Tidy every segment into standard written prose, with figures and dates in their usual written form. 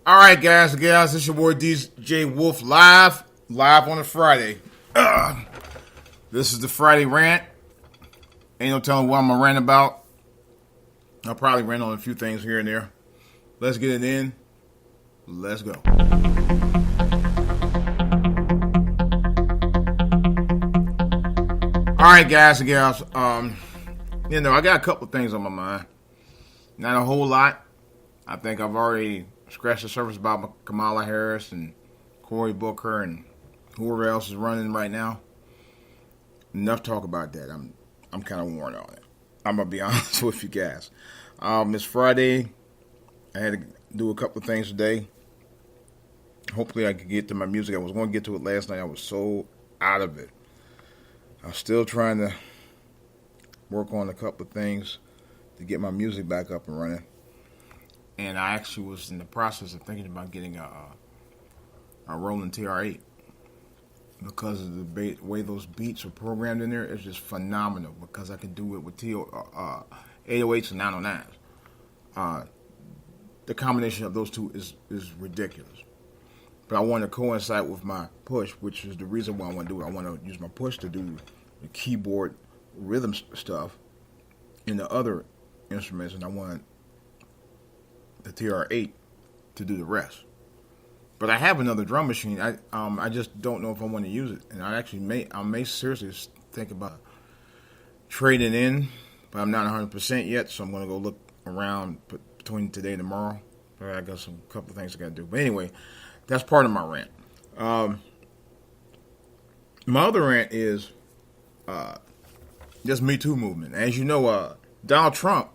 All right, guys and gals, this is your boy DJ Wolf live on a Friday. This is the Friday Rant. Ain't no telling what I'm gonna rant about. I'll probably rant on a few things here and there. Let's get it in. Let's go. All right, guys and gals. I got a couple of things on my mind. Not a whole lot. I think I've already scratched the surface about Kamala Harris and Cory Booker and whoever else is running right now. Enough talk about that. I'm kind of worn on it. I'm gonna be honest with you guys. It's Friday. I had to do a couple of things today. Hopefully I could get to my music. I was going to get to it last night. I was so out of it. I'm still trying to work on a couple of things to get my music back up and running. And I actually was in the process of thinking about getting a Roland TR-8 because of the way those beats are programmed in there. It's just phenomenal because I can do it with 808s and 909s. The combination of those two is ridiculous. But I want to coincide with my push, which is the reason why I want to do it. I want to use my push to do the keyboard rhythm stuff in the other instruments, and I want the TR-8 to do the rest. But I have another drum machine. I just don't know if I want to use it, and I may seriously think about trading in, but I'm not 100% yet. So I'm going to go look around between today and tomorrow. I got a couple of things I got to do. But anyway, that's part of my rant. My other rant is this Me Too movement. As you know, Donald Trump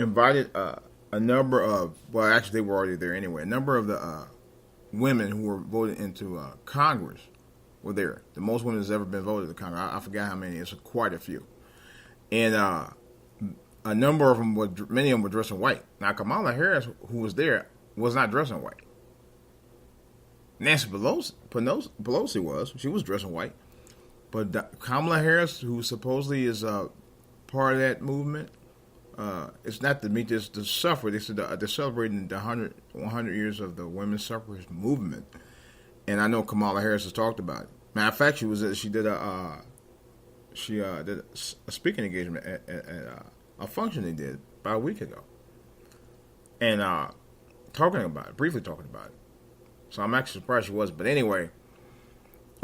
invited a number of, well, actually they were already there anyway, a number of the women who were voted into Congress were there. The most women that's ever been voted to Congress. I forgot how many. It's quite a few. And a number of them, many of them were dressed in white. Now, Kamala Harris, who was there, was not dressed in white. Nancy Pelosi was. She was dressed in white. But Kamala Harris, who supposedly is part of that movement, it's not to meet this the suffer. They're celebrating the 100 years of the women's suffrage movement, and I know Kamala Harris has talked about it. Matter of fact, she did a speaking engagement at a function they did about a week ago, and briefly talking about it. So I'm actually surprised she was. But anyway,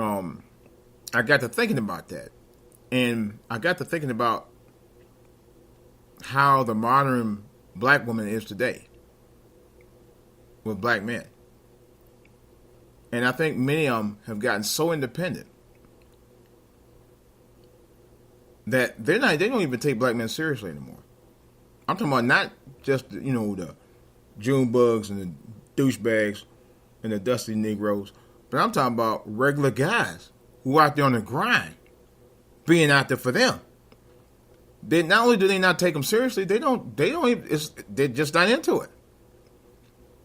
I got to thinking about that, and I got to thinking about how the modern black woman is today with black men. And I think many of them have gotten so independent that they don't even take black men seriously anymore. I'm talking about not just, the June bugs and the douchebags and the dusty Negroes, but I'm talking about regular guys who are out there on the grind, being out there for them. They not only do they not take them seriously, they don't even, they're just not into it.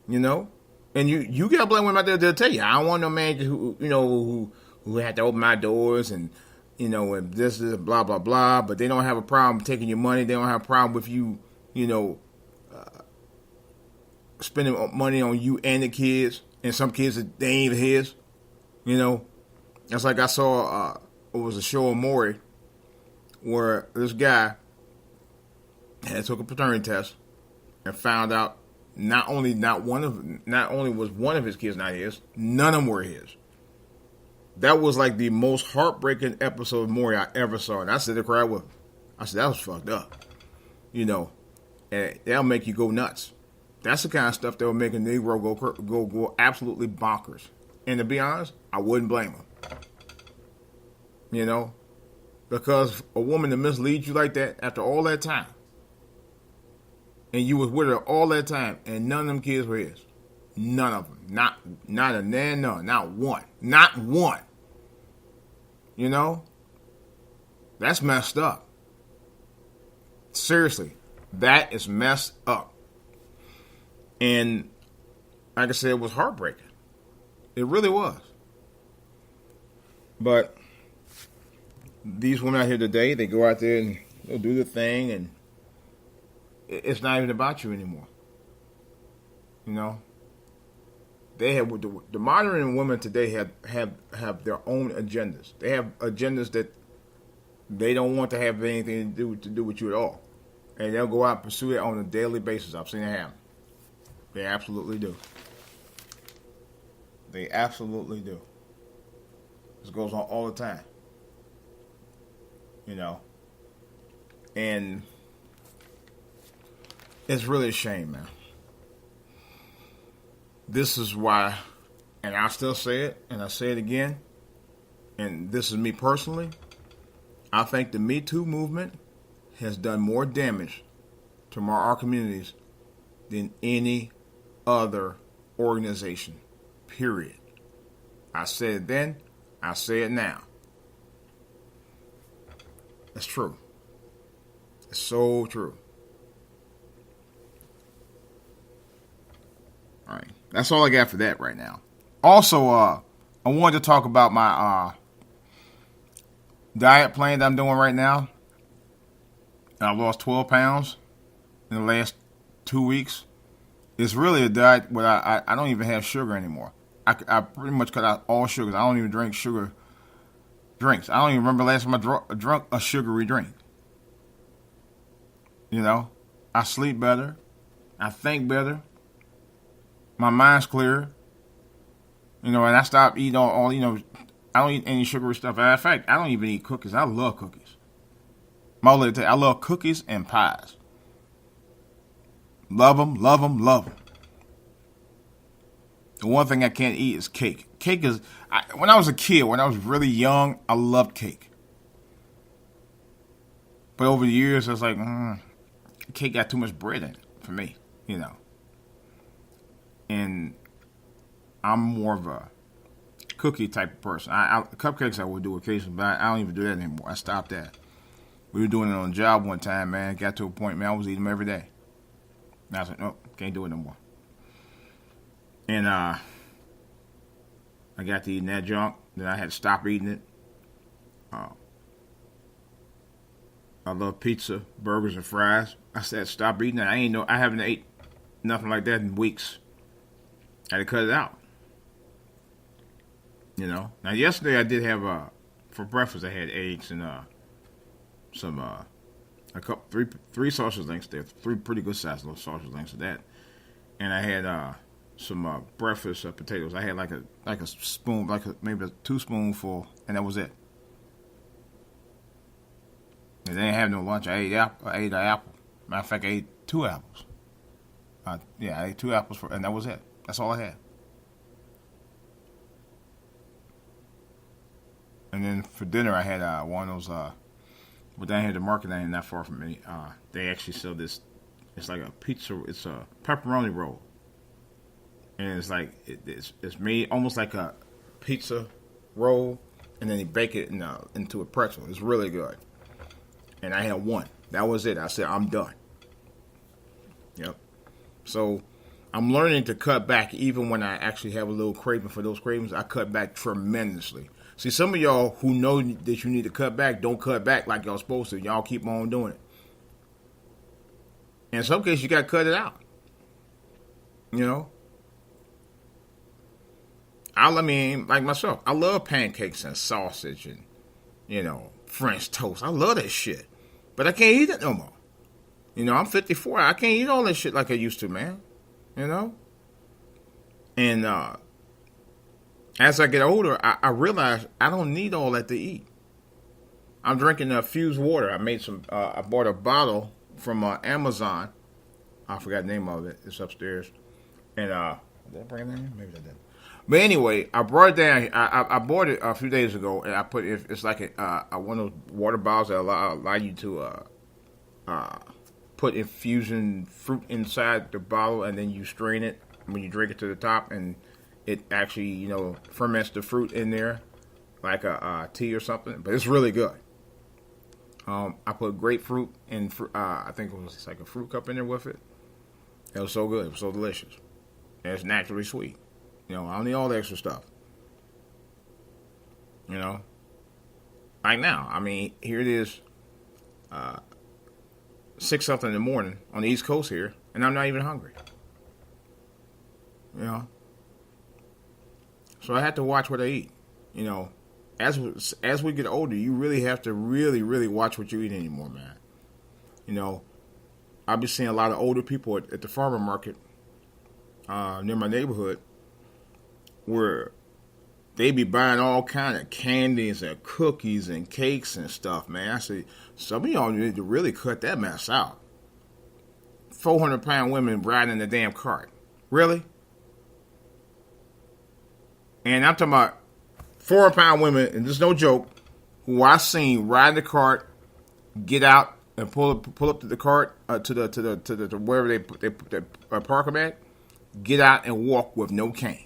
And you got black women out there that'll tell you, I don't want no man who had to open my doors and and this is blah blah blah. But they don't have a problem taking your money. They don't have a problem with you, spending money on you and the kids, and some kids that they ain't even his. That's like I saw. It was a show of Maury, where this guy had took a paternity test and found out not only was one of his kids not his, none of them were his. That was like the most heartbreaking episode of Maury I ever saw, and I said to cry with him. I said that was fucked up, and that'll make you go nuts. That's the kind of stuff that will make a Negro go absolutely bonkers. And to be honest, I wouldn't blame him. Because a woman to mislead you like that after all that time, and you was with her all that time, and none of them kids were his. None of them. Not a nan, no, not one. Not one. That's messed up. Seriously, that is messed up. And like I said, it was heartbreaking. It really was. But these women out here today, they go out there and they'll do the thing, and it's not even about you anymore. They have the modern women today have their own agendas. They have agendas that they don't want to have anything to do with you at all, and they'll go out and pursue it on a daily basis. I've seen it happen. They absolutely do. They absolutely do. This goes on all the time. You know, and it's really a shame, man. This is why, and I still say it, and I say it again, and this is me personally. I think the Me Too movement has done more damage to our communities than any other organization, period. I said it then, I say it now. It's true. It's so true. All right. That's all I got for that right now. Also, I wanted to talk about my diet plan that I'm doing right now. I lost 12 pounds in the last 2 weeks. It's really a diet where I don't even have sugar anymore. I pretty much cut out all sugars. I don't even drink sugar drinks. I don't even remember the last time I drunk a sugary drink. You know, I sleep better. I think better. My mind's clear. You know, and I stopped eating all I don't eat any sugary stuff. In fact, I don't even eat cookies. I love cookies. I love cookies and pies. Love them, love them, love them. The one thing I can't eat is cake. Cake is, when I was a kid, when I was really young, I loved cake. But over the years, I was like, cake got too much bread in it for me, you know. And I'm more of a cookie type of person. Cupcakes I would do occasionally, but I don't even do that anymore. I stopped that. We were doing it on a job one time, man. It got to a point, man, I was eating them every day. And I was like, no, can't do it no more. And I got to eating that junk. Then I had to stop eating it. I love pizza, burgers, and fries. I said stop eating it. I haven't ate nothing like that in weeks. I had to cut it out. You know. Now yesterday I did have for breakfast I had eggs and some three sausage links there, 3 pretty good sized little sausage links of that, and I had some breakfast potatoes. I had like a spoon, maybe a 2 spoonful, and that was it. And they didn't have no lunch. I ate an apple. Matter of fact, I ate 2 apples. I ate 2 apples and that was it. That's all I had. And then for dinner, I had one of those. But down here, the market ain't not far from me. They actually sell this. It's like a pizza. It's a pepperoni roll, and it's like it's made almost like a pizza roll, and then they bake it into a pretzel. It's really good. And I had one. That was it. I said I'm done. Yep. So I'm learning to cut back, even when I actually have a little craving for those cravings. I cut back tremendously. See, some of y'all who know that you need to cut back don't cut back like y'all supposed to. Y'all keep on doing it. In some cases, you got to cut it out. You know? Like myself, I love pancakes and sausage and, French toast. I love that shit. But I can't eat it no more. I'm 54. I can't eat all that shit like I used to, man. And, as I get older, I realize I don't need all that to eat. I'm drinking Fused water. I bought a bottle from Amazon. I forgot the name of it. It's upstairs. And did I bring it in? Maybe I didn't. But anyway, I brought it down. I bought it a few days ago, and I put it. It's like one of those water bottles that allow you to put infusion fruit inside the bottle, and then you strain it when you drink it to the top, and it actually, ferments the fruit in there like a tea or something. But it's really good. I put grapefruit and I think it was like a fruit cup in there with it. It was so good. It was so delicious. And it's naturally sweet. I don't need all the extra stuff. Like now. Here it is 6 something in the morning on the East Coast here, and I'm not even hungry. So I had to watch what I eat. You know, as we get older, you really have to really watch what you eat anymore, man. You know, I'll be seeing a lot of older people at the farmer market near my neighborhood where they be buying all kind of candies and cookies and cakes and stuff, man. I say, some of y'all need to really cut that mess out. 400-pound women riding in the damn cart. Really? And I'm talking about 400-pound women, and this is no joke, who I seen ride the cart, get out and pull up to the cart to wherever they park them at, get out and walk with no cane.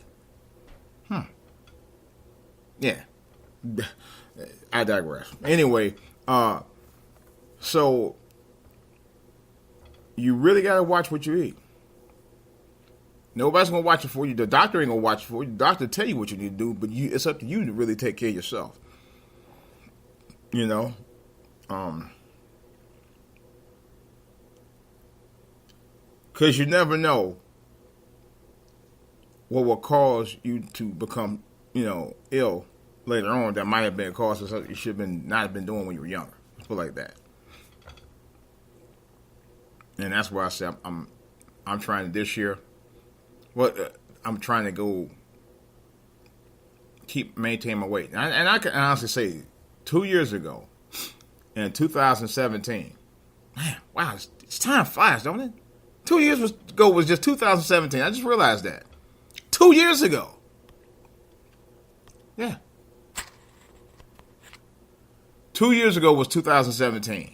Yeah, I digress. Anyway, so you really gotta watch what you eat. Nobody's gonna watch it for you. The doctor ain't gonna watch it for you. The doctor tell you what you need to do, but it's up to you to really take care of yourself. You know, because you never know what will cause you to become, ill later on. That might have been a cause of something you should have not have been doing when you were younger. Let's put it like that. And that's why I said I'm trying to this year. Well, I'm trying to go maintain my weight, and I can honestly say, 2 years ago, in 2017, man, wow, it's time flies, don't it? 2 years ago was just 2017. I just realized that 2 years ago. Yeah, 2 years ago was 2017.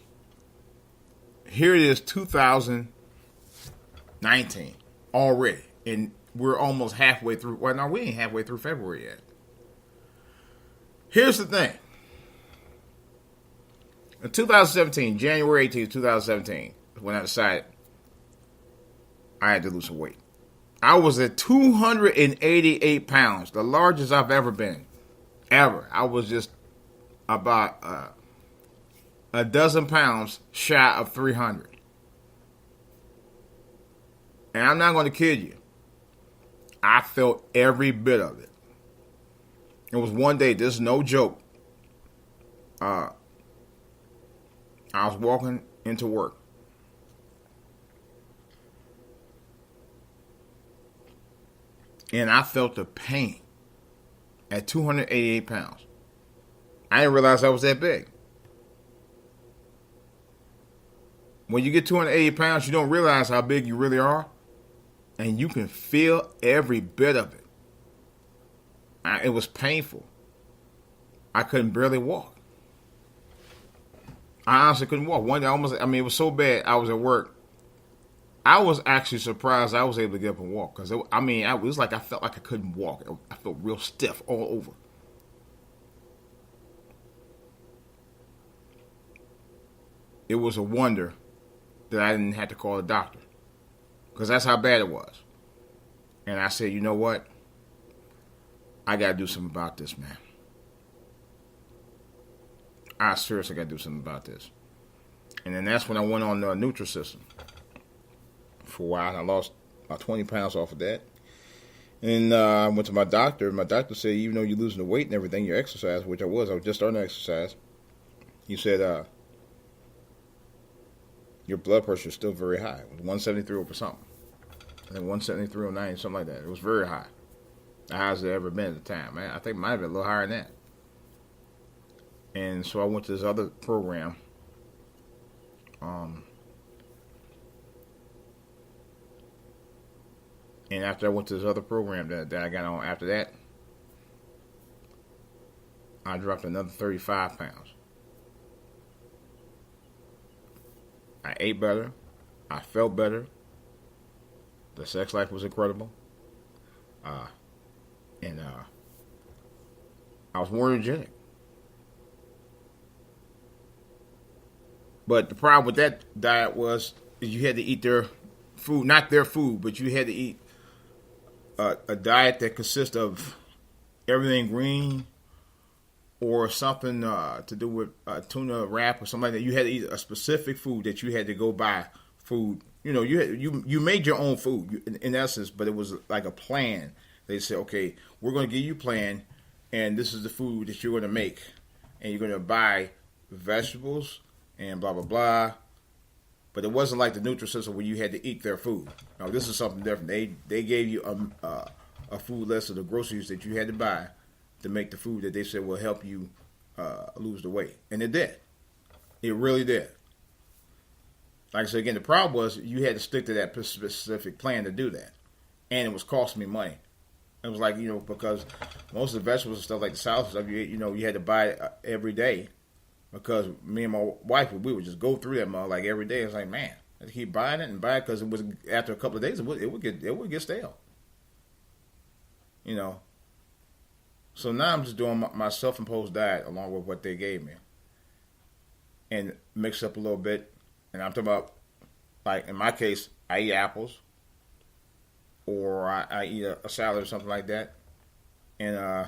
Here it is, 2019 already. And we're almost halfway through. Well, no, we ain't halfway through February yet. Here's the thing. In 2017, January 18th, 2017, when I decided I had to lose some weight. I was at 288 pounds, the largest I've ever been. Ever. I was just about a dozen pounds shy of 300. And I'm not going to kid you. I felt every bit of it. It was one day, this is no joke. I was walking into work. And I felt the pain at 288 pounds. I didn't realize I was that big. When you get 280 pounds, you don't realize how big you really are. And you can feel every bit of it. It was painful. I couldn't barely walk. I honestly couldn't walk. One day, it was so bad, I was at work. I was actually surprised I was able to get up and walk. Because, it was like I felt like I couldn't walk. I felt real stiff all over. It was a wonder that I didn't have to call a doctor. Because that's how bad it was. And I said, you know what? I got to do something about this, man. I seriously got to do something about this. And then that's when I went on the Nutrisystem. For a while, I lost about 20 pounds off of that. And I went to my doctor. My doctor said, even though you're losing the weight and everything, your exercise, which I was just starting to exercise. He said, your blood pressure is still very high. It was 173 over something. I think 173 or 90, something like that. It was very high. The highest it ever been at the time. I think it might have been a little higher than that. And so I went to this other program. And after I went to this other program that I got on after that, I dropped another 35 pounds. I ate better. I felt better. The sex life was incredible. And I was more energetic. But the problem with that diet was you had to eat their food, not their food, but you had to eat a diet that consists of everything green or something to do with tuna wrap or something like that. You had to eat a specific food that you had to go buy food. You know, you made your own food in essence, but it was like a plan They say, okay, we're going to give you a plan, and this is the food that you're going to make, and you're going to buy vegetables and blah blah blah. But it wasn't like the Nutrisystem where you had to eat their food. Now this is something different. They gave you a food list of the groceries that you had to buy to make the food that they said will help you lose the weight, and it did. It really did. Like I said again, the problem was you had to stick to that specific plan to do that, and it was costing me money. It was like, because most of the vegetables and stuff like the salad stuff, you had to buy it every day, because me and my wife, we would just go through that mall like every day. It's like, man, I keep buying it and buying it, because it was after a couple of days it would get stale. So now I'm just doing my self-imposed diet along with what they gave me, and mix up a little bit. And I'm talking about, like in my case, I eat apples, or I eat a salad or something like that, and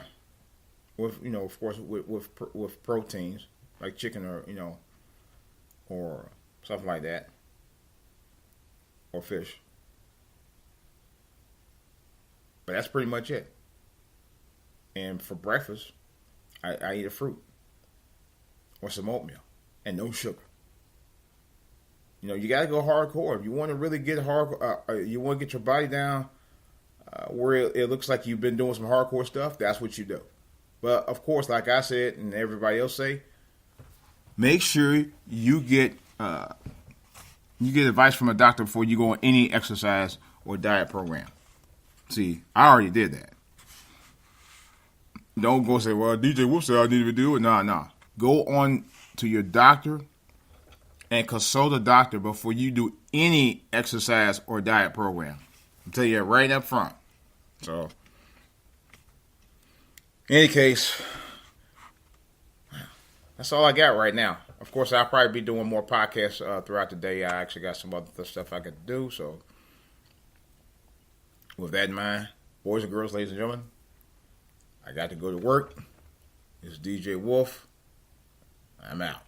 with of course with proteins like chicken or something like that, or fish. But that's pretty much it. And for breakfast, I eat a fruit or some oatmeal and no sugar. You got to go hardcore if you want to really get hardcore. You want to get your body down where it looks like you've been doing some hardcore stuff. That's what you do. But of course, like I said, and everybody else say, make sure you get advice from a doctor before you go on any exercise or diet program. See, I already did that. Don't go say, well, DJ Wolf said I need to do it. Nah. Go on to your doctor and consult a doctor before you do any exercise or diet program. I'll tell you that right up front. So, in any case, that's all I got right now. Of course, I'll probably be doing more podcasts throughout the day. I actually got some other stuff I could do. So, with that in mind, boys and girls, ladies and gentlemen, I got to go to work. It's DJ Wolf. I'm out.